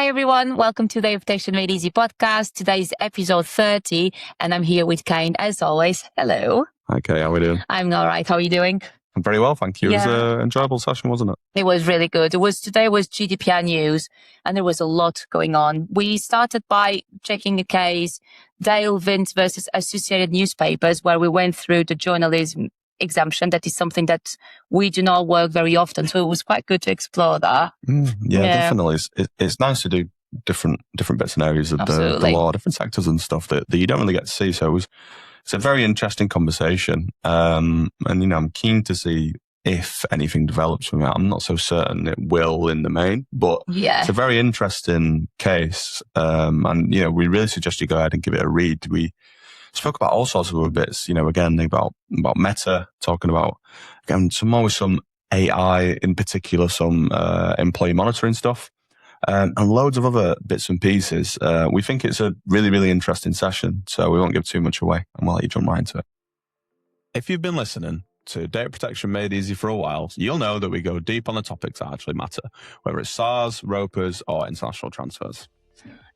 Hi, everyone. Welcome to the Reputation Made Easy podcast. Today is episode 30, and I'm here with Caine, as always. Hello. Okay, how are we doing? I'm all right. How are you doing? I'm very well, thank you. Yeah. It was an enjoyable session, wasn't it? It was really good. Today was GDPR news, and there was a lot going on. We started by checking a case, Dale Vince versus Associated Newspapers, where we went through the journalism exemption. That is something that we do not work very often, so it was quite good to explore that. Yeah, definitely. It's nice to do different bits and areas of the law, different sectors and stuff that you don't really get to see. So it's a very interesting conversation, and I'm keen to see if anything develops from it. I'm not so certain it will in the main, but it's a very interesting case, and we really suggest you go ahead and give it a read. We spoke about all sorts of other bits, again, about Meta, talking about, again, some AI in particular, some employee monitoring stuff, and loads of other bits and pieces. We think it's a really, really interesting session, so we won't give too much away, and we'll let you jump right into it. If you've been listening to Data Protection Made Easy for a while, you'll know that we go deep on the topics that actually matter, whether it's SARS, ROPAs, or international transfers.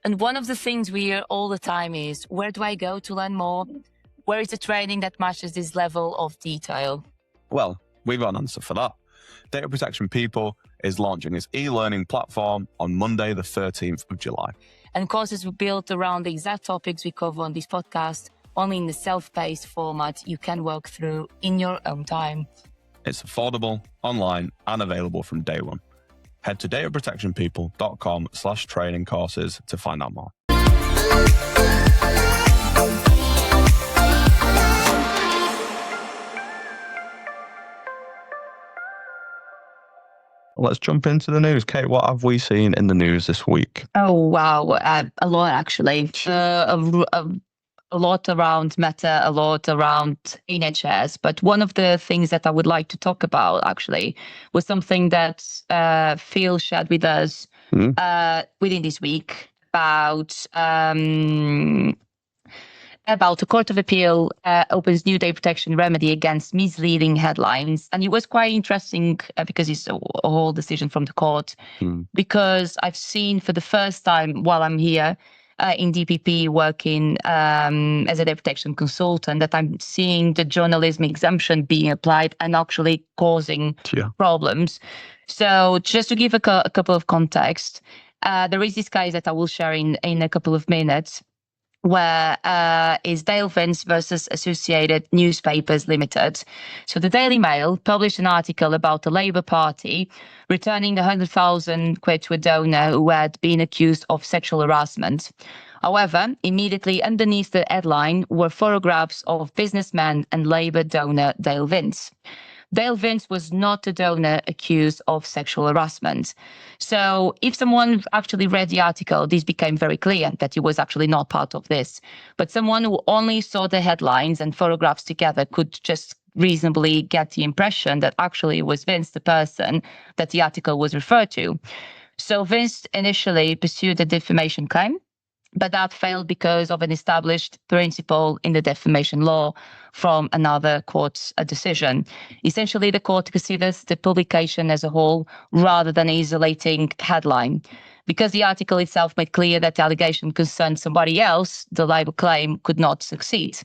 And one of the things we hear all the time is, where do I go to learn more? Where is the training that matches this level of detail? Well, we've got an answer for that. Data Protection People is launching its e-learning platform on Monday, the 13th of July. And courses were built around the exact topics we cover on this podcast, only in the self-paced format you can work through in your own time. It's affordable, online, and available from day one. Head to dataprotectionpeople.com/training courses to find out more. Let's jump into the news. Kate, what have we seen in the news this week? Oh, wow. A lot, actually. A lot around Meta, a lot around NHS. But one of the things that I would like to talk about, actually, was something that Phil shared with us within this week about a Court of Appeal opens new data protection remedy against misleading headlines. And it was quite interesting because it's a whole decision from the court, because I've seen for the first time while I'm here in DPP working as a data protection consultant, that I'm seeing the journalism exemption being applied and actually causing problems. So just to give a couple of context, there is this case that I will share in a couple of minutes, where is Dale Vince versus Associated Newspapers Limited. So the Daily Mail published an article about the Labour Party returning 100,000 quid to a donor who had been accused of sexual harassment. However, immediately underneath the headline were photographs of businessman and Labour donor Dale Vince. Dale Vince was not a donor accused of sexual harassment. So if someone actually read the article, this became very clear that he was actually not part of this. But someone who only saw the headlines and photographs together could just reasonably get the impression that actually it was Vince, the person that the article was referred to. So Vince initially pursued a defamation claim, but that failed because of an established principle in the defamation law from another court's decision. Essentially, the court considers the publication as a whole rather than an isolating headline. Because the article itself made clear that the allegation concerned somebody else, the libel claim could not succeed.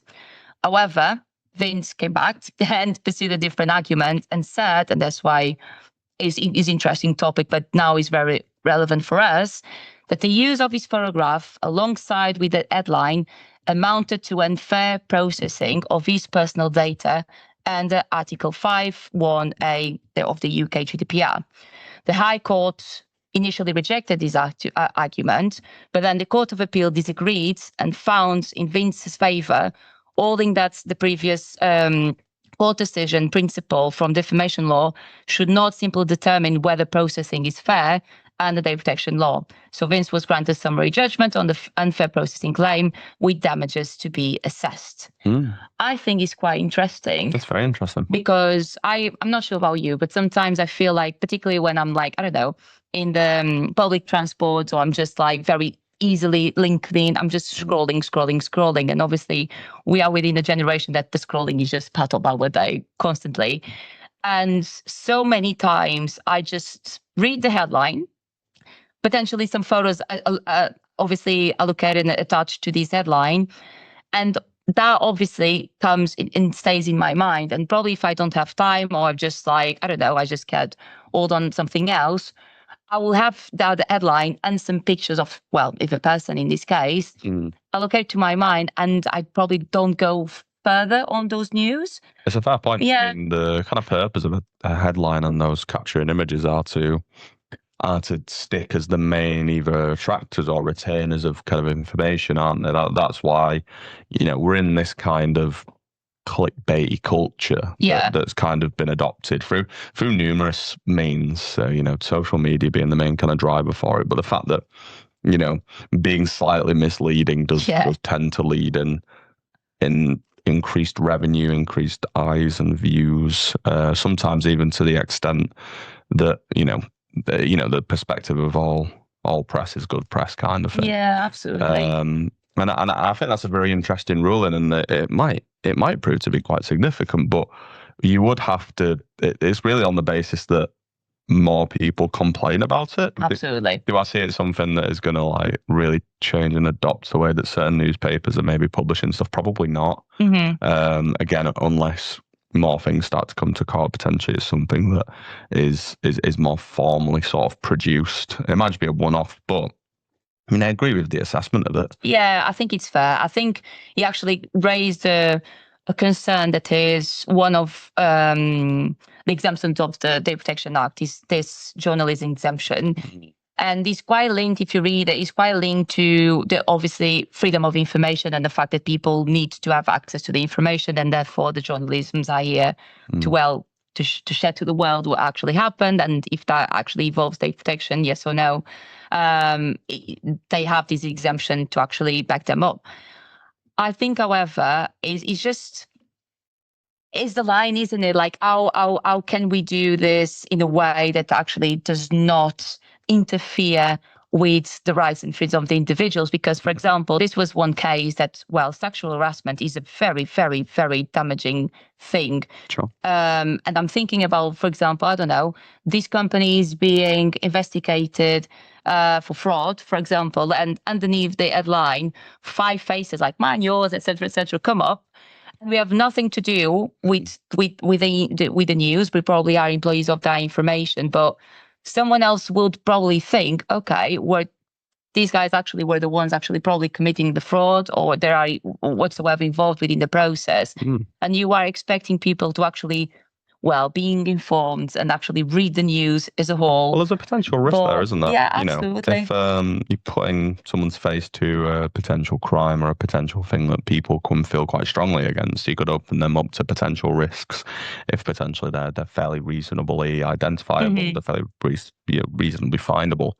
However, Vince came back and pursued a different argument and said, and that's why it's an interesting topic, but now is very relevant for us, that the use of his photograph alongside with the headline amounted to unfair processing of his personal data under Article 5(1)(a) of the UK GDPR. The High Court initially rejected this argument, but then the Court of Appeal disagreed and found in Vince's favour, holding that the previous court decision principle from defamation law should not simply determine whether processing is fair under data protection law. So Vince was granted summary judgment on the unfair processing claim with damages to be assessed. I think it's quite interesting. That's very interesting. Because I'm not sure about you, but sometimes I feel like, particularly when I'm like, I don't know, in the public transport, or I'm just like very easily LinkedIn, I'm just scrolling. And obviously we are within a generation that the scrolling is just part of our day constantly. And so many times I just read the headline, potentially some photos obviously allocated and attached to this headline. And that obviously comes and stays in my mind. And probably if I don't have time, or I'm just like, I don't know, I just get all on something else, I will have that headline and some pictures of, well, if a person in this case, allocate to my mind, and I probably don't go further on those news. It's a fair point. Yeah. I mean, the kind of purpose of a headline and those capturing images are to stick as the main either attractors or retainers of kind of information, aren't they? That's why, we're in this kind of clickbaity culture that's kind of been adopted through numerous means. So, social media being the main kind of driver for it. But the fact that, being slightly misleading does tend to lead in increased revenue, increased eyes and views, sometimes even to the extent that, the perspective of all press is good press kind of thing. Yeah, absolutely. And I think that's a very interesting ruling, and it might prove to be quite significant. But you would have to. It's really on the basis that more people complain about it. Absolutely. Do I see it something that is going to really change and adopt the way that certain newspapers are maybe publishing stuff? Probably not. Again, unless more things start to come to court, potentially it's something that is more formally sort of produced. It might just be a one-off, but I mean, I agree with the assessment of it. Yeah, I think it's fair. I think he actually raised a concern that is one of the exemptions of the Data Protection Act is this journalism exemption. And it's quite linked, if you read it, it's quite linked to the obviously freedom of information and the fact that people need to have access to the information, and therefore the journalisms are here to share to the world what actually happened, and if that actually involves data protection, yes or no. They have this exemption to actually back them up. I think, however, is the line, isn't it? Like, how can we do this in a way that actually does not interfere with the rights and freedoms of the individuals? Because, for example, this was one case that, well, sexual harassment is a very, very, very damaging thing. Sure. And I'm thinking about, for example, I don't know, these companies being investigated for fraud, for example, and underneath the headline, 5 faces like mine, yours, etc., come up. And we have nothing to do with the news. We probably are employees of that information, but someone else would probably think, okay, these guys actually were the ones actually probably committing the fraud, or they are whatsoever involved within the process. And you are expecting people to actually, well, being informed and actually read the news as a whole. Well, there's a potential risk there, isn't there? Yeah, absolutely. If you're putting someone's face to a potential crime or a potential thing that people can feel quite strongly against, you could open them up to potential risks if potentially they're fairly reasonably identifiable, they're fairly reasonably findable.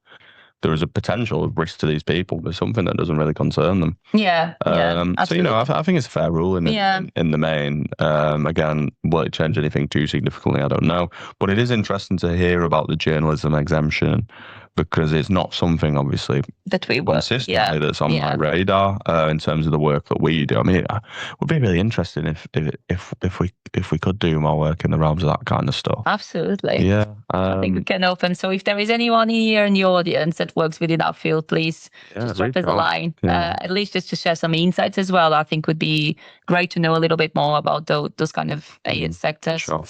There is a potential risk to these people. There's something that doesn't really concern them. Yeah. So, I think it's a fair rule in the main. Again, will it change anything too significantly? I don't know. But it is interesting to hear about the journalism exemption, because it's not something, obviously, that we consistently that's on my radar in terms of the work that we do. I mean, it would be really interesting if we could do more work in the realms of that kind of stuff. Absolutely. Yeah. I think we can open. So if there is anyone here in the audience that works within that field, please just drop us a line. At least just to share some insights as well. I think would be great to know a little bit more about those kind of sectors. Sure.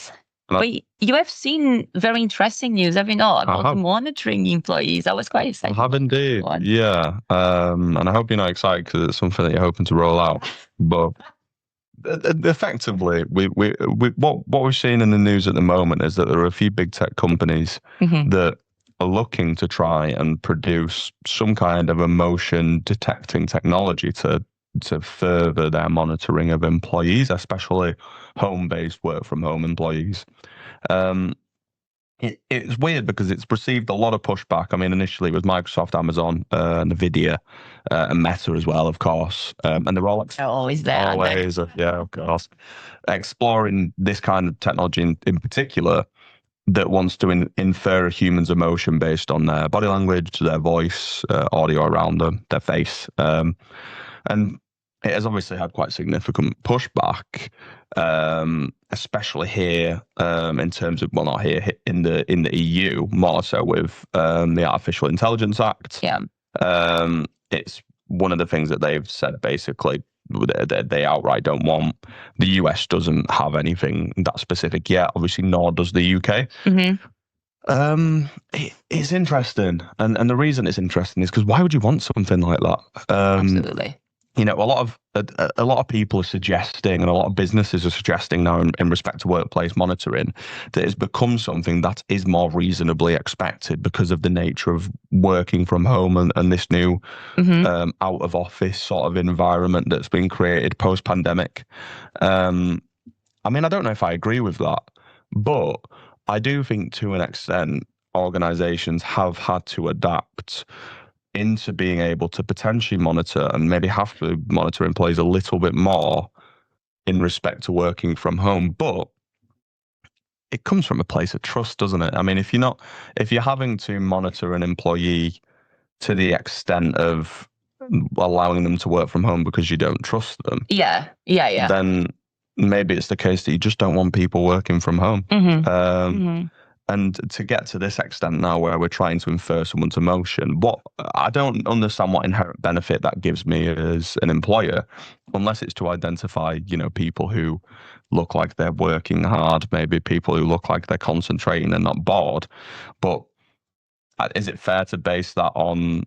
But you have seen very interesting news, have you not? About monitoring employees. I was quite excited. I have indeed. Yeah. And I hope you're not excited because it's something that you're hoping to roll out. But effectively, what we're seeing in the news at the moment is that there are a few big tech companies that are looking to try and produce some kind of emotion detecting technology to further their monitoring of employees, especially home-based work from home employees. It's weird because it's received a lot of pushback. I mean, initially it was Microsoft, Amazon, Nvidia, and Meta as well, of course. And they're all always there. Always, yeah, of course. Exploring this kind of technology in particular that wants to infer a human's emotion based on their body language, their voice, audio around them, their face. And it has obviously had quite significant pushback, especially here in terms of, well, not here, in the EU, more so with the Artificial Intelligence Act. Yeah. It's one of the things that they've said basically they outright don't want. The US doesn't have anything that specific yet, obviously, nor does the UK. It's interesting, and the reason it's interesting is because why would you want something like that? Absolutely. You know, a lot of people are suggesting, and a lot of businesses are suggesting now in respect to workplace monitoring, that it's become something that is more reasonably expected because of the nature of working from home and this new out of office sort of environment that's been created post pandemic. I mean, I don't know if I agree with that, but I do think to an extent organizations have had to adapt into being able to potentially monitor and maybe have to monitor employees a little bit more in respect to working from home. But it comes from a place of trust, doesn't it? I mean, if you're having to monitor an employee to the extent of allowing them to work from home because you don't trust them, then maybe it's the case that you just don't want people working from home. And to get to this extent now where we're trying to infer someone to motion, I don't understand what inherent benefit that gives me as an employer, unless it's to identify, people who look like they're working hard, maybe people who look like they're concentrating and not bored. But is it fair to base that on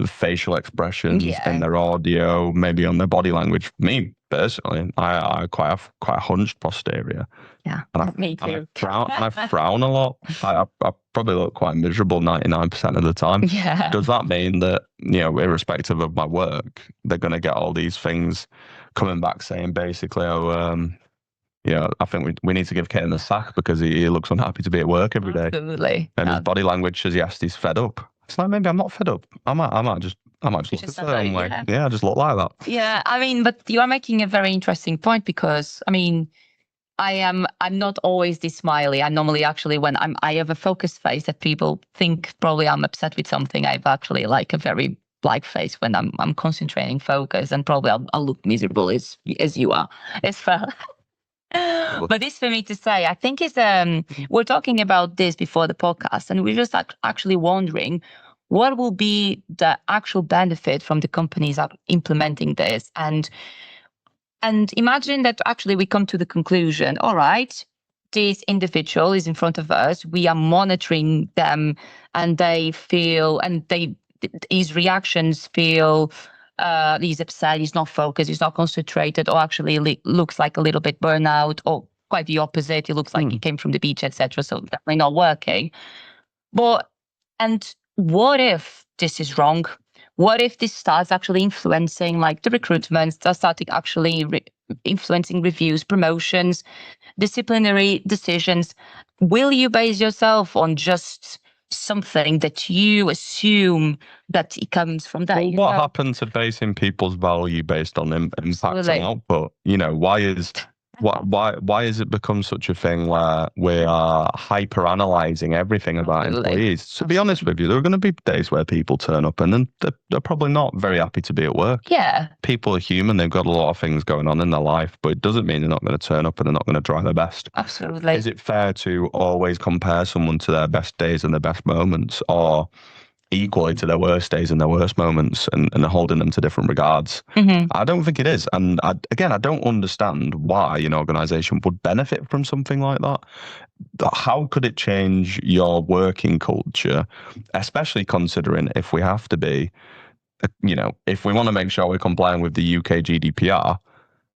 facial expressions in their audio, maybe on their body language? Me personally, I quite have quite a hunched posterior. Yeah, and me too. I frown a lot. I probably look quite miserable 99% of the time. Yeah. Does that mean that, irrespective of my work, they're going to get all these things coming back saying basically, I think we need to give Caine the sack because he looks unhappy to be at work every day. Absolutely. And his body language suggests he's fed up. It's like, maybe I'm not fed up. I might just look a certain way. Yeah, I just look like that. Yeah, I mean, but you are making a very interesting point because, I mean, I'm not always this smiley. I'm normally actually when I have a focused face that people think probably I'm upset with something. I've actually like a very black face when I'm concentrating, focus, and probably I'll look miserable as you are as well. But this for me to say, I think is we're talking about this before the podcast, and we're just actually wondering what will be the actual benefit from the companies implementing this, and imagine that actually we come to the conclusion, all right, this individual is in front of us, we are monitoring them, and his reactions feel he's upset, he's not focused, he's not concentrated, or actually looks like a little bit burnout, or quite the opposite, he looks like he came from the beach, etc. So definitely not working. And what if this is wrong? What if this starts actually influencing like the recruitment, starting actually influencing reviews, promotions, disciplinary decisions? Will you base yourself on just something that you assume that it comes from that? Well, what happened to basing people's value based on impact and output? Why has it become such a thing where we are hyper analyzing everything about employees? To be honest with you, there are going to be days where people turn up and then they're probably not very happy to be at work. Yeah. People are human. They've got a lot of things going on in their life, but it doesn't mean they're not going to turn up and they're not going to try their best. Absolutely. Is it fair to always compare someone to their best days and their best moments, or equally to their worst days and their worst moments, and holding them to different regards? I don't think it is. And I don't understand why an organisation would benefit from something like that. How could it change your working culture, especially considering if we have to be, if we want to make sure we're complying with the UK GDPR,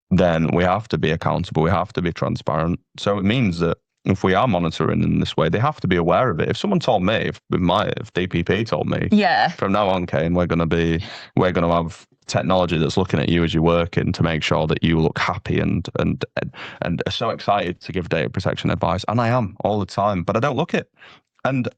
then we have to be accountable, we have to be transparent. So it means that if we are monitoring in this way, they have to be aware of it. If someone told me, if DPP told me, from now on, Caine, we're going to have technology that's looking at you as you're working to make sure that you look happy and are so excited to give data protection advice, and I am all the time, but I don't look it. And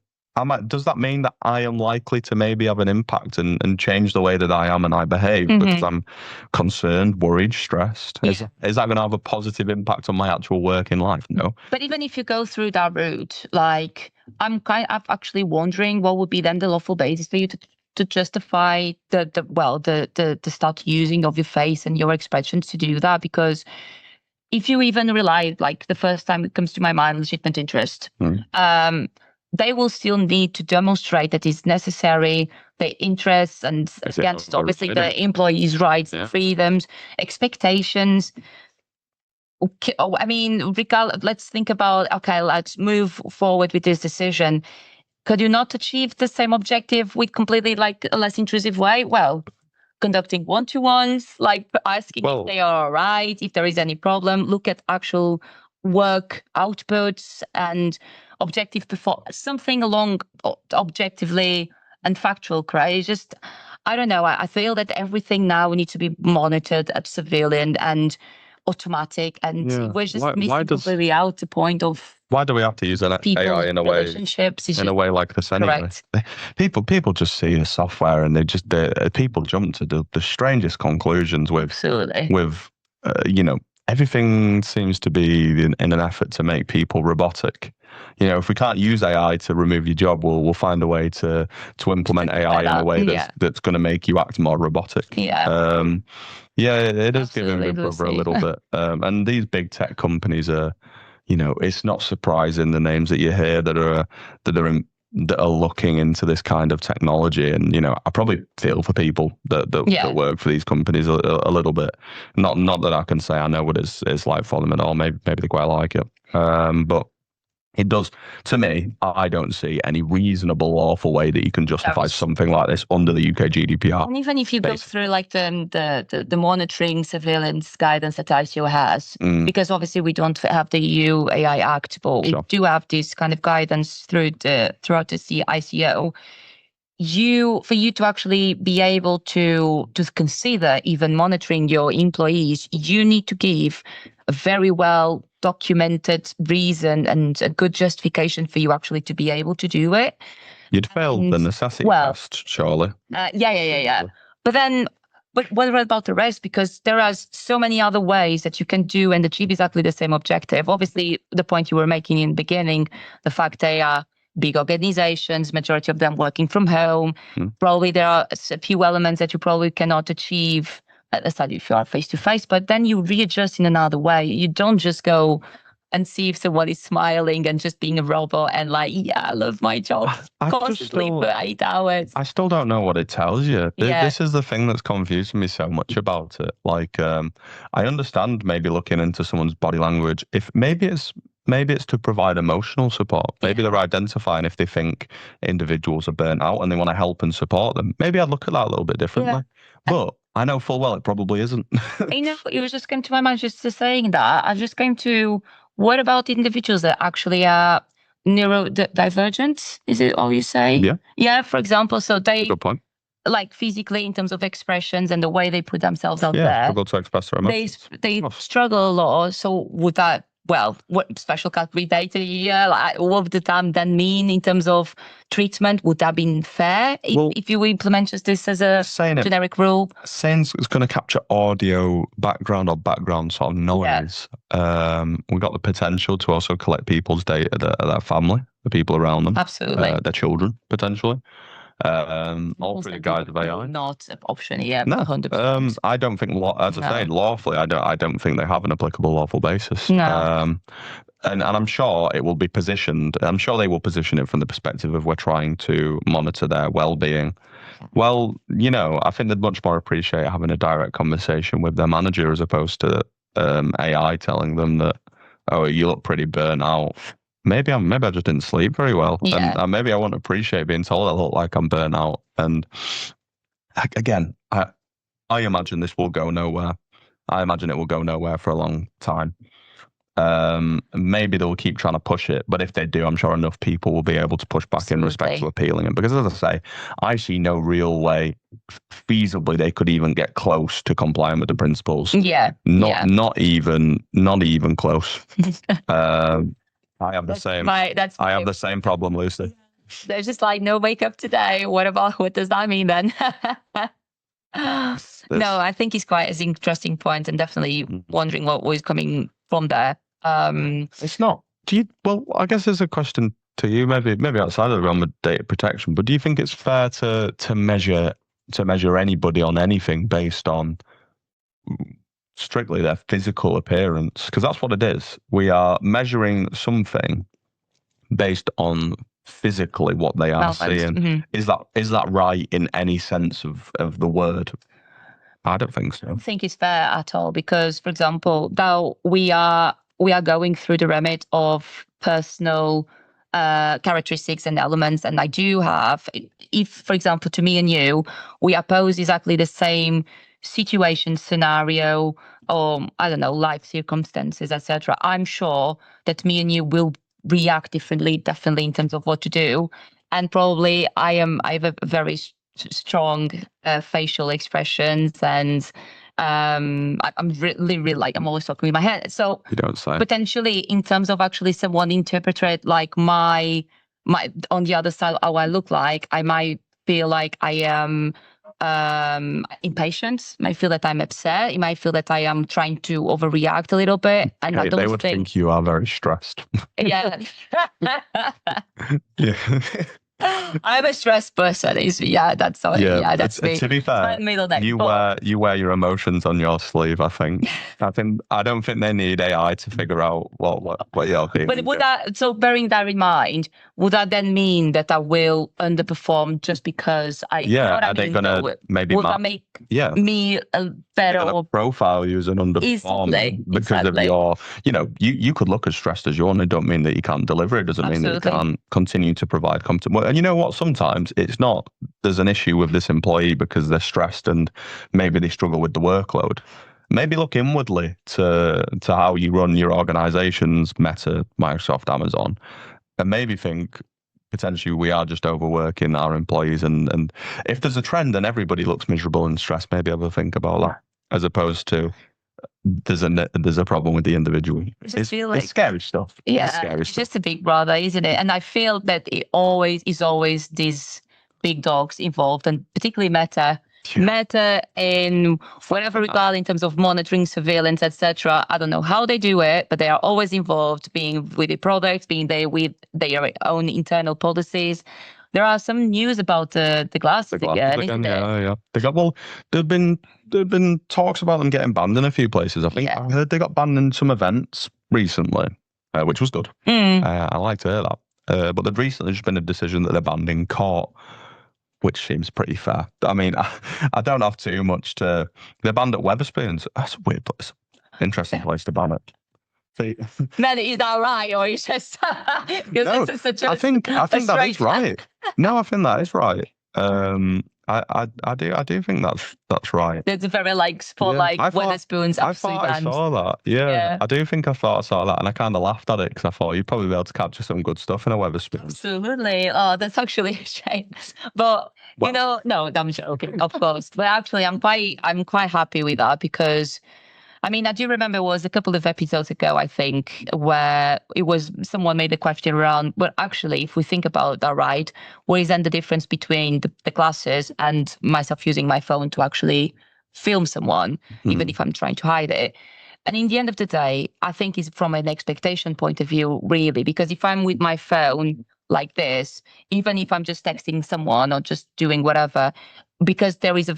does that mean that I am likely to maybe have an impact and change the way that I am and I behave because I'm concerned, worried, stressed? Is that going to have a positive impact on my actual working life? No. But even if you go through that route, like I'm actually wondering what would be then the lawful basis for you to to justify the start using of your face and your expressions to do that, because if you even rely, like the first time it comes to my mind, legitimate interest, they will still need to demonstrate that it's necessary, the interests and against obviously the employees' rights, freedoms, expectations. Okay, I mean, let's think about, okay, let's move forward with this decision. Could you not achieve the same objective with completely like a less intrusive way? Well, conducting one-to-ones, like asking if they are all right, if there is any problem, look at actual work outputs and objective performance, something along objectively and factual, correct? Just, I don't know. I feel that everything now needs to be monitored at civilian and automatic, and we're just missing completely out the point of why do we have to use an AI in a way like this anyway? Correct. People just see the software and people jump to the strangest conclusions with Absolutely. with everything seems to be in an effort to make people robotic. If we can't use AI to remove your job, we'll find a way to implement AI in a way that's going to make you act more robotic. It does give him Big Brother a little bit. And these big tech companies are, it's not surprising the names that you hear that are looking into this kind of technology. And I probably feel for people that work for these companies a little bit. Not that I can say I know what it's like for them at all. Maybe they quite like it. But it does, to me, I don't see any reasonable, lawful way that you can justify something like this under the UK GDPR. And even if you go through like the monitoring surveillance guidance that ICO has, because obviously we don't have the EU AI Act, but we do have this kind of guidance throughout the ICO. For you to actually be able to consider even monitoring your employees, you need to give a very well documented reason and a good justification for you actually to be able to do it. You'd fail the necessity test, surely. Yeah. But what about the rest? Because there are so many other ways that you can do and achieve exactly the same objective. Obviously, the point you were making in the beginning, the fact they are big organizations, majority of them working from home. Probably there are a few elements that you probably cannot achieve, aside if you are face-to-face, but then you readjust in another way. You don't just go and see if someone is smiling and just being a robot and like, I love my job constantly for 8 hours. I still don't know what it tells you. This is the thing that's confusing me so much about it. Like, I understand maybe looking into someone's body language. If maybe it's to provide emotional support. Maybe they're identifying if they think individuals are burnt out and they want to help and support them. Maybe I'd look at that a little bit differently. But I know full well it probably isn't. It was just came to my mind just to saying that. I just came to, what about individuals that actually are neurodivergent? Is it all you say? Yeah. Yeah, for example, so they... Good point. Like physically in terms of expressions and the way they put themselves out there. Struggle to express their emotions. They struggle a lot. So would that... Well, what special category data? Like, what would that then mean in terms of treatment? Would that be fair if you implement just this as a generic rule? Saying it's going to capture audio background sort of noise. We've got the potential to also collect people's data, their family, the people around them, absolutely, their children potentially. All through the guise of AI. Not an option, no. 100%. I don't think, as I say, lawfully, I don't think they have an applicable lawful basis. No. And I'm sure it will be positioned. I'm sure they will position it from the perspective of we're trying to monitor their well-being. Well, I think they'd much more appreciate having a direct conversation with their manager as opposed to AI telling them that, oh, you look pretty burnt out. Maybe I just didn't sleep very well. And maybe I won't appreciate being told I look like I'm burnt out. And again, I imagine this will go nowhere. I imagine it will go nowhere for a long time. Maybe they'll keep trying to push it, but if they do, I'm sure enough people will be able to push back in respect to appealing it. Because as I say, I see no real way feasibly they could even get close to complying with the principles. Not even close. I have the same. I have the same problem, Lucy. They're just like, no makeup today. What does that mean then? No, I think it's quite an interesting point, and definitely wondering what was coming from there. It's not. Well, I guess there's a question to you, maybe outside of the realm of data protection, but do you think it's fair to measure anybody on anything based on strictly their physical appearance? Because that's what it is. We are measuring something based on physically what they are seeing. Mm-hmm. Is that right in any sense of the word? I don't think so. I don't think it's fair at all because, for example, though we are going through the remit of personal characteristics and elements, and I do have, if, for example, to me and you, we oppose exactly the same situation, scenario, or I don't know, life circumstances, etc. I'm sure that me and you will react differently, definitely in terms of what to do, and probably I have a very strong facial expressions, and I'm really like I'm always talking with my head. So you don't say. Potentially, in terms of actually someone interpret like my on the other side how I look like, I might feel like I am impatient. Might feel that I'm upset. You might feel that I am trying to overreact a little bit, and I don't they would think you are very stressed. Yeah. Yeah. I'm a stressed person. That's sorry. Yeah, that's me. To be fair, middle name, you wear your emotions on your sleeve. I think. I don't think they need AI to figure out what you're feeling. But would that, so bearing that in mind, would that then mean that I will underperform just because I? Yeah, are they gonna maybe? Would that make me a better profile you as an underperformer because of your? You could look as stressed as you want. It don't mean that you can't deliver. It doesn't mean that you can't continue to provide content. And you know what? Sometimes it's not. There's an issue with this employee because they're stressed and maybe they struggle with the workload. Maybe look inwardly to how you run your organizations, Meta, Microsoft, Amazon, and maybe think potentially we are just overworking our employees. And if there's a trend and everybody looks miserable and stressed, maybe have a think about that, as opposed to there's a problem with the individual. It's scary stuff. Yeah, it's just a big brother, isn't it? And I feel that it is always these big dogs involved, and particularly Meta. Meta in whatever regard in terms of monitoring, surveillance, etc. I don't know how they do it, but they are always involved, being with the products, being there with their own internal policies. There are some news about the glasses again. Yeah. There've been talks about them getting banned in a few places. I think I heard they got banned in some events recently, which was good. I like to hear that. But there's recently just been a decision that they're banned in court, which seems pretty fair. I mean, I don't have too much to. They're banned at Wetherspoons. That's a weird place. Interesting place to ban it. Man, is that right, or is just? No, I think that is right. No, I think that is right. I do think that's right. There's a very Wetherspoons. I thought I saw that. Yeah, I do think I thought I saw that, and I kind of laughed at it because I thought you'd probably be able to capture some good stuff in a Wetherspoons. Absolutely. Oh, that's actually a shame. But no, I'm joking, of course. But actually, I'm quite happy with that because. I mean, I do remember it was a couple of episodes ago, I think, where it was someone made a question around, but actually, if we think about that, right, what is then the difference between the glasses and myself using my phone to actually film someone, even if I'm trying to hide it? And in the end of the day, I think it's from an expectation point of view, really, because if I'm with my phone like this, even if I'm just texting someone or just doing whatever, because there is a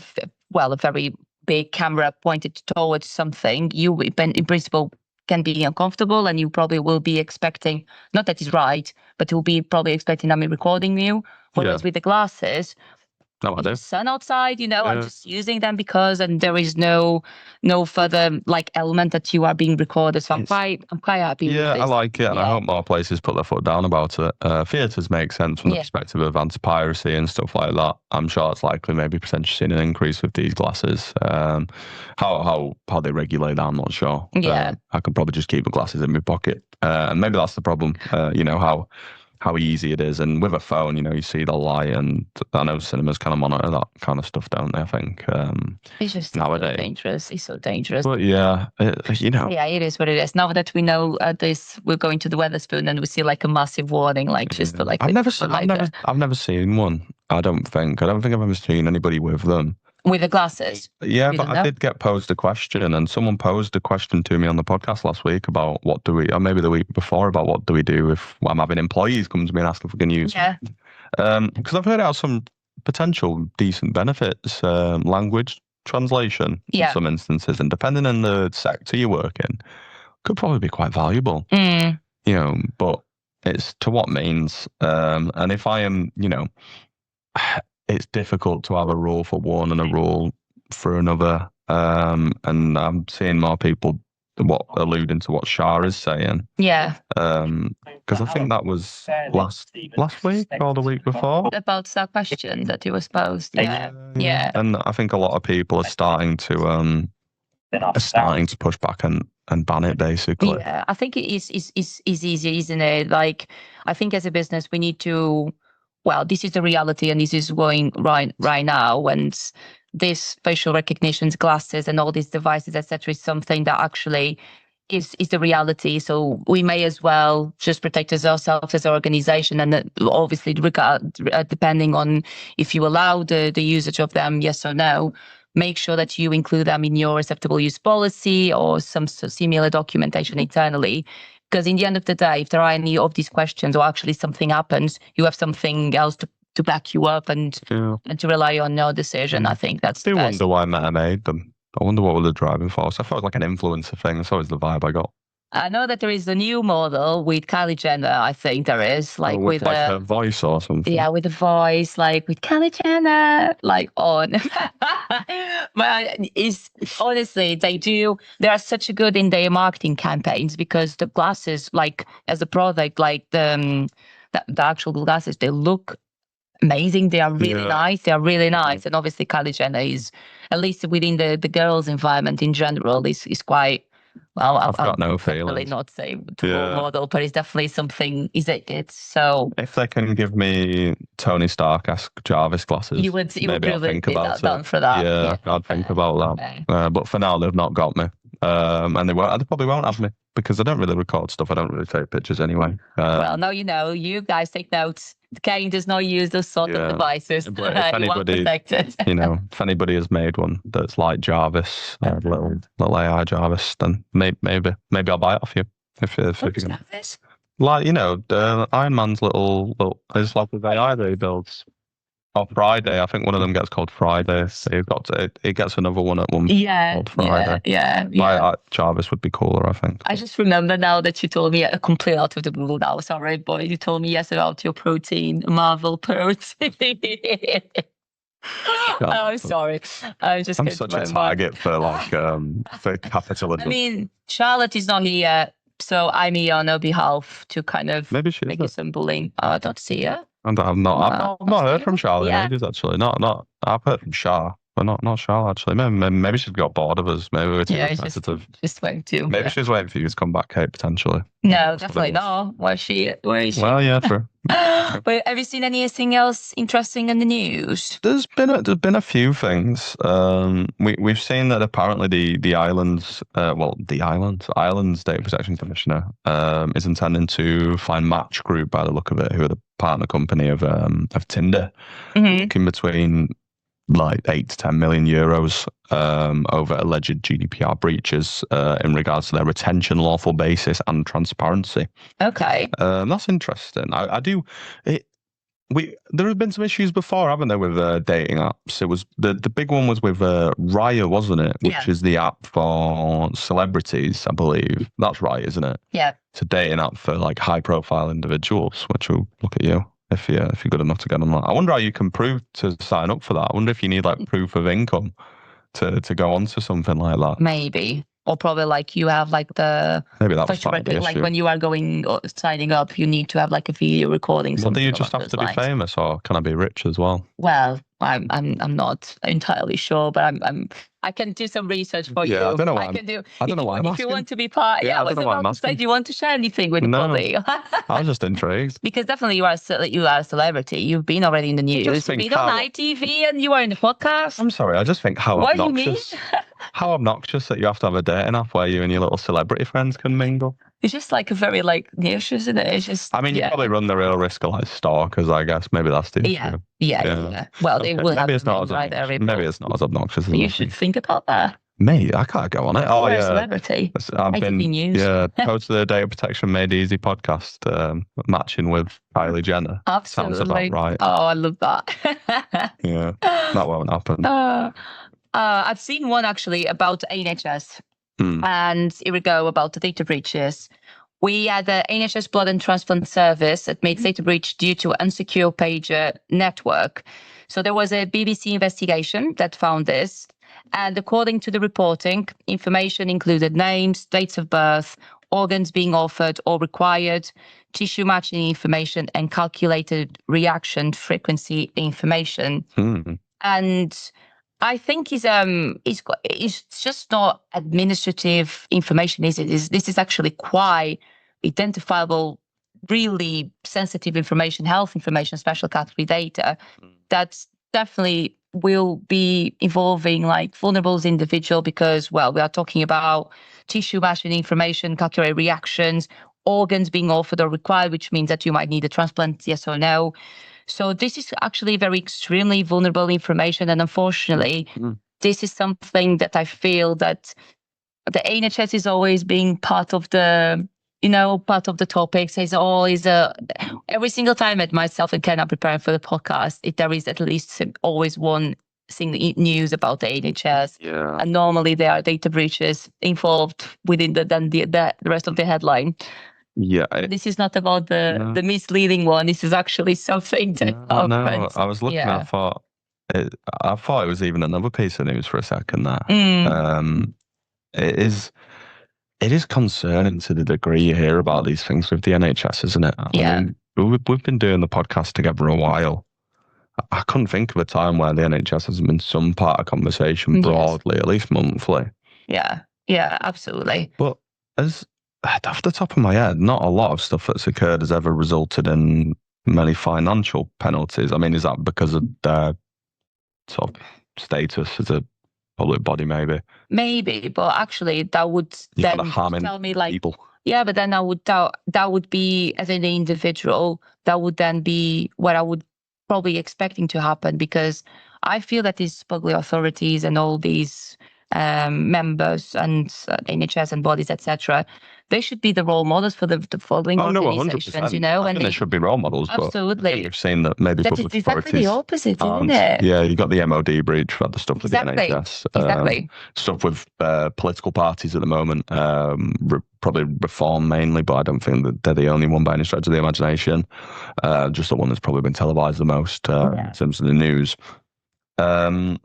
very big camera pointed towards something, you in principle can be uncomfortable, and you probably will be expecting, not that it's right, but you'll be probably expecting I'm recording you. Whereas with the glasses, the sun outside, I'm just using them because, and there is no further element that you are being recorded. So I'm quite happy with this. I like it, and I hope more places put their foot down about it. Theatres make sense from the perspective of anti-piracy and stuff like that. I'm sure it's likely maybe potentially seeing an increase with these glasses. How they regulate that, I'm not sure. I can probably just keep my glasses in my pocket. And maybe that's the problem, how easy it is. And with a phone, you see the light, and I know cinemas kind of monitor that kind of stuff, don't they? I think it's just nowadays so dangerous. It's so dangerous. But Yeah, it is what it is. Now that we know this, we're going to the Wetherspoon and we see a massive warning, just I've never seen one. I don't think I've ever seen anybody with them. With the glasses? Yeah, but I did get posed a question, and someone posed a question to me on the podcast last week about or maybe the week before, about what do we do if I'm having employees come to me and ask if we can use Yeah. Because I've heard it has some potential decent benefits, language translation in some instances, and depending on the sector you work in, could probably be quite valuable. But it's to what means. And if I am, it's difficult to have a rule for one and a rule for another. And I'm seeing more people alluding to what Shah is saying. Yeah. Because I think that was last week or the week before. About that question that you was posed. Yeah. And I think a lot of people are starting to push back and ban it, basically. Yeah, I think it is easier, isn't it? Like, I think as a business, we need to, this is the reality, and this is going right now. And this facial recognition, glasses, and all these devices, etc., is something that actually is the reality. So we may as well just protect ourselves as an organization, and obviously, depending on if you allow the usage of them, yes or no. Make sure that you include them in your acceptable use policy or some similar documentation internally. Because in the end of the day, if there are any of these questions or actually something happens, you have something else to back you up and to rely on your decision. I think that's I do wonder why Meta made them. I wonder what were the driving force. I felt like an influencer thing. That's always the vibe I got. I know that there is a new model with Kylie Jenner, I think there is. With her voice or something. Yeah, with the voice, like with Kylie Jenner, like on. But honestly, they are such a good in their marketing campaigns, because the glasses, like as a product, like the actual glasses, they look amazing. They are really nice. They are really nice. And obviously Kylie Jenner is, at least within the girls' environment in general, is quite... Well, I've got no feelings. Definitely not say to role model, but it's definitely something. It's so. If they can give me Tony Stark-esque Jarvis glasses, you would maybe I'll think about it. For that. Yeah, I'd think about that. Okay. But for now, they've not got me, and they probably won't have me, because I don't really record stuff. I don't really take pictures anyway. Well, now you know. You guys take notes. Caine does not use those sort of devices. But if anybody, if anybody has made one that's like Jarvis, little AI Jarvis, then maybe I'll buy it off you. If you can. Like, Iron Man's little it's like with AI that he builds. Or Friday, I think one of them gets called Friday. So he gets another one at one called Friday. Yeah. Jarvis would be cooler, I think. I just remember now that you told me, completely out of the blue now, sorry, boy. You told me yes about your protein, Marvel protein. I'm sorry. I'm such a target for for capitalism. I mean, Charlotte is not here, so I'm here on her behalf to kind of make some bullying. I don't see her. I've not heard from Charlotte in ages, actually. I've heard from Shah, but not Charlotte, actually. Maybe she's got bored of us. Maybe we're too repetitive. Just waiting to. Maybe she's waiting for you to come back, Kate, potentially. No, definitely not. Where is she? Well, yeah, true. But have you seen anything else interesting in the news? There's been a few things. We've seen that apparently the islands data protection commissioner is intending to find Match Group, by the look of it, who are the partner company of Tinder, looking between like 8 to 10 million euros over alleged GDPR breaches in regards to their retention, lawful basis, and transparency. Okay, that's interesting. There have been some issues before, haven't there, with dating apps? It was the big one was with Raya, wasn't it? Which is the app for celebrities, I believe. That's right, isn't it? Yeah. It's a dating app for like high-profile individuals, which will look at you. If you're good enough to get on that. I wonder how you can prove to sign up for that. I wonder if you need like proof of income to go onto something like that. Maybe. Or probably like you have like the... Maybe that was like when you are signing up, you need to have like a video recording. Well, do you just have to be famous, or can I be rich as well? Well, I'm not entirely sure, but I can do some research for you. I don't know why. I don't know why. If you want to be part, I don't know why I'm asking. Do you want to share anything with the public? I was just intrigued. Because definitely you are a celebrity. You've been already in the news. You've been on ITV, and you are in the podcast. I'm sorry. I just think how obnoxious. How obnoxious that you have to have a dating app where you and your little celebrity friends can mingle. It's just like a very like niche, isn't it? It's just. I mean, you probably run the real risk of like stalkers, I guess. Maybe that's the issue. Yeah. Well, they will maybe have it's not as right there. obnoxious. Maybe it's not as obnoxious as you should think about that. Me, I can't go on it. Oh, you're a celebrity. I've been news. Post the Data Protection Made Easy podcast, matching with Kylie Jenner. Absolutely. Sounds about right. Oh, I love that. Yeah, that won't happen. I've seen one actually about NHS. And here we go about the data breaches. We had the NHS Blood and Transplant Service that made data breach due to unsecure pager network. So there was a BBC investigation that found this. And according to the reporting, information included names, dates of birth, organs being offered or required, tissue matching information, and calculated reaction frequency information. And I think it's just not administrative information, is it? This is actually quite identifiable, really sensitive information, health information, special category data that's definitely will be involving like vulnerable individual because, well, we are talking about tissue matching information, calculated reactions, organs being offered or required, which means that you might need a transplant, yes or no. So this is actually very extremely vulnerable information. And unfortunately, this is something that I feel that the NHS is always being part of the, part of the topics. There's always every single time at myself and Ken are preparing for the podcast, there is at least always one thing news about the NHS. Yeah. And normally there are data breaches involved within the rest of the headline. Yeah, this is not about the misleading one. This is actually something that I was looking. I thought it was even another piece of news for a second there. It is concerning to the degree you hear about these things with the NHS, isn't it? I mean, we've been doing the podcast together a while. I couldn't think of a time where the NHS hasn't been some part of conversation broadly, at least monthly. Yeah, absolutely. But off the top of my head, not a lot of stuff that's occurred has ever resulted in many financial penalties. I mean, is that because of their sort of status as a public body, maybe? Maybe, but actually that would then tell me like people. Yeah, but then that would be, as an individual, that would then be what I would probably expecting to happen, because I feel that these public authorities and all these members and NHS and bodies, etc., they should be the role models for the following organizations, I think they should be role models. Absolutely. But you've seen that maybe public authorities. Exactly the opposite, isn't it? Yeah, you got the MOD breach, you had the stuff with the NHS. Exactly. Stuff with political parties at the moment, probably Reform mainly, but I don't think that they're the only one by any stretch of the imagination. Just the one that's probably been televised the most in terms of the news. I mean,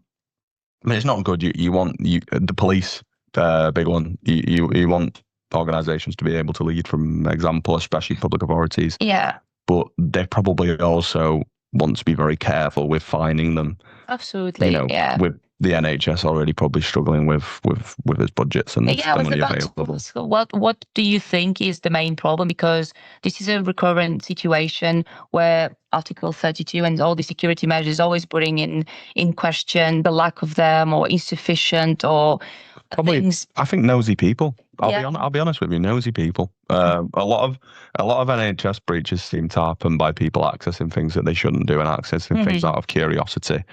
it's not good. You want the police, big one. You want organisations to be able to lead from example, especially public authorities. Yeah. But they probably also want to be very careful with fining them. Absolutely. With the NHS already probably struggling with its budgets and the money available. So what do you think is the main problem? Because this is a recurrent situation where Article 32 and all the security measures always bring in question the lack of them or insufficient or things. I think nosy people. I'll be honest with you, nosy people. A lot of NHS breaches seem to happen by people accessing things that they shouldn't do and accessing things out of curiosity.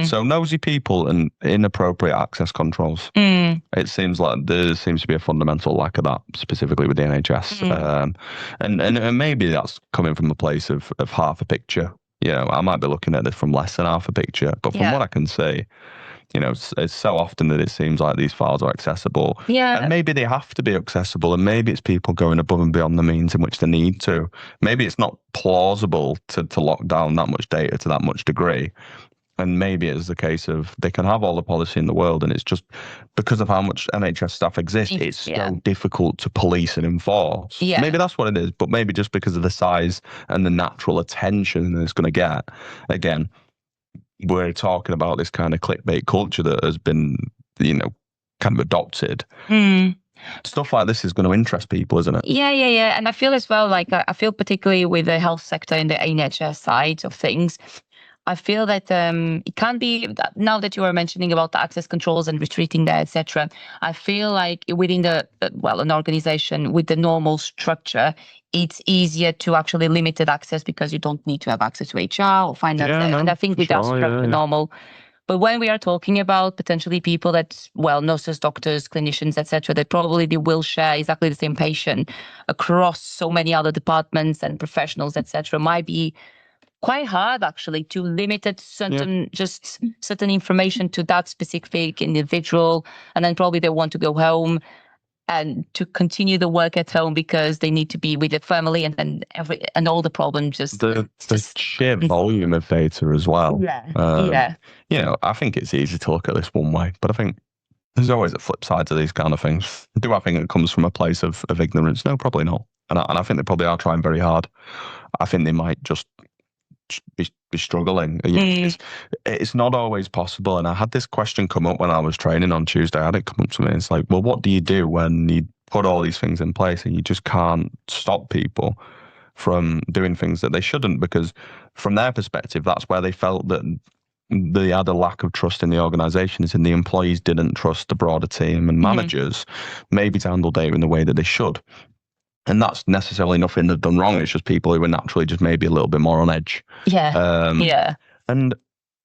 So nosy people and inappropriate access controls. It seems like there seems to be a fundamental lack of that, specifically with the NHS. And maybe that's coming from a place of half a picture. I might be looking at this from less than half a picture, but from what I can see, it's so often that it seems like these files are accessible. Yeah. And maybe they have to be accessible, and maybe it's people going above and beyond the means in which they need to. Maybe it's not plausible to lock down that much data to that much degree. And maybe it's the case of they can have all the policy in the world, and it's just because of how much NHS staff exists, it's so difficult to police and enforce. Yeah. Maybe that's what it is, but maybe just because of the size and the natural attention that it's going to get. Again, we're talking about this kind of clickbait culture that has been, kind of adopted. Stuff like this is going to interest people, isn't it? Yeah. And I feel as well, like, I feel particularly with the health sector and the NHS side of things, I feel that it can be, now that you are mentioning about the access controls and restricting that, etc. I feel like within an organization with the normal structure, it's easier to actually limited access because you don't need to have access to HR or finance. And I think with that structure, normal. But when we are talking about potentially people that, nurses, doctors, clinicians, etc., they probably will share exactly the same patient across so many other departments and professionals, etc., might be quite hard actually to limit it certain information to that specific individual, and then probably they want to go home and to continue the work at home because they need to be with their family, and then all the problems the sheer volume of data as well. I think it's easy to look at this one way, but I think there's always a flip side to these kind of things. Do I think it comes from a place of ignorance? No, probably not. And I think they probably are trying very hard. I think they might just be struggling. It's not always possible. And I had this question come up when I was training on Tuesday. I had it come up to me. It's like, well, what do you do when you put all these things in place and you just can't stop people from doing things that they shouldn't? Because from their perspective, that's where they felt that they had a lack of trust in the organizations, and the employees didn't trust the broader team and managers maybe to handle data in the way that they should. And that's necessarily nothing they've done wrong. It's just people who are naturally just maybe a little bit more on edge. And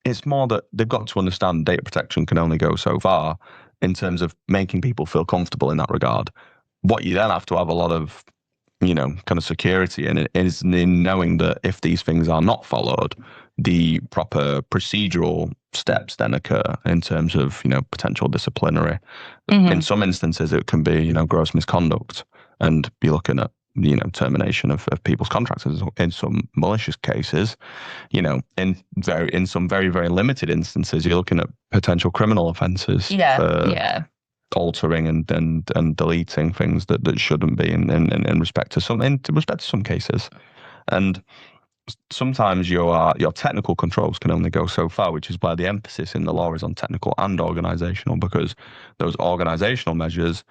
it's more that they've got to understand data protection can only go so far in terms of making people feel comfortable in that regard. What you then have to have a lot of, kind of security in it is in knowing that if these things are not followed, the proper procedural steps then occur in terms of, potential disciplinary. In some instances, it can be, gross misconduct, and be looking at, termination of people's contracts. In some malicious cases, in some very, very limited instances, you're looking at potential criminal offences for altering and deleting things that shouldn't be in respect to some cases. And sometimes your technical controls can only go so far, which is why the emphasis in the law is on technical and organisational, because those organisational measures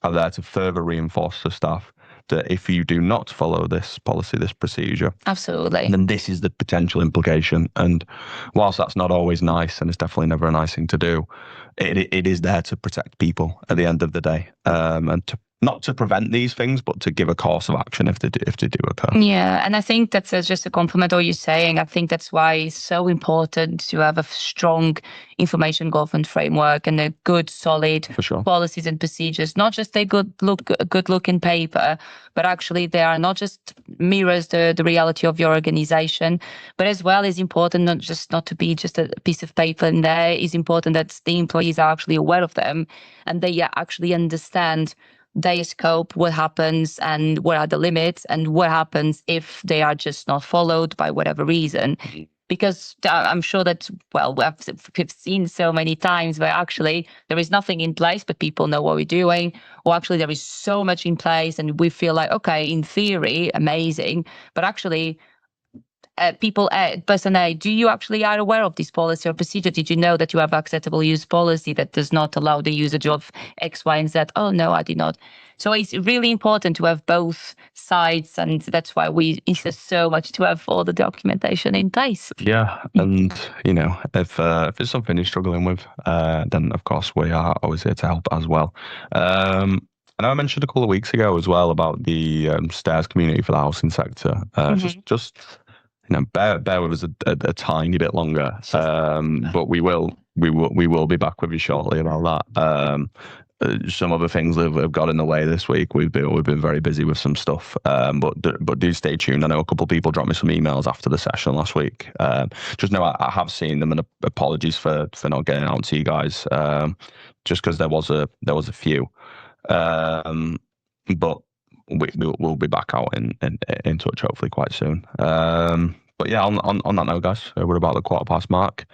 are there to further reinforce the staff that if you do not follow this policy, this procedure, absolutely, then this is the potential implication. And whilst that's not always nice, and it's definitely never a nice thing to do, it is there to protect people at the end of the day, and not to prevent these things, but to give a course of action if they do occur. Yeah, and I think that's just a compliment all you're saying. I think that's why it's so important to have a strong information governance framework and a good, solid policies and procedures. Not just a good look in paper, but actually they are not just mirrors the reality of your organization, but as well is important not to be just a piece of paper in there. It's important that the employees are actually aware of them and they actually understand their scope, what happens and what are the limits, and what happens if they are just not followed by whatever reason. Because I'm sure that, we've seen so many times where actually there is nothing in place, but people know what we're doing, or actually there is so much in place and we feel like, okay, in theory, amazing, but actually person A, do you actually are aware of this policy or procedure? Did you know that you have acceptable use policy that does not allow the usage of X, Y, and Z? Oh, no, I did not. So it's really important to have both sides, and that's why we insist so much to have all the documentation in place. Yeah, and if it's something you're struggling with, then of course we are always here to help as well. I know I mentioned a couple of weeks ago as well about the stairs community for the housing sector. Just bear with us a tiny bit longer, but we will be back with you shortly about that. Some other things have got in the way this week. We've been very busy with some stuff, but do stay tuned. I know a couple of people dropped me some emails after the session last week. Just know I have seen them, and apologies for not getting out to you guys. Just because there was a few, but we'll be back out in touch hopefully quite soon. But yeah, on that note, guys, we're about the 1:15 mark.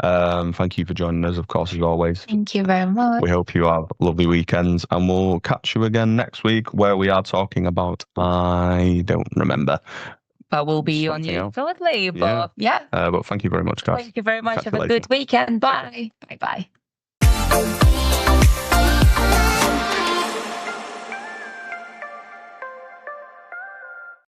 Thank you for joining us, of course, as always. Thank you very much. We hope you have lovely weekends, and we'll catch you again next week, where we are talking about, I don't remember. But we'll be on you shortly. But but thank you very much, guys. Thank you very much. Have a good weekend. Bye. Bye.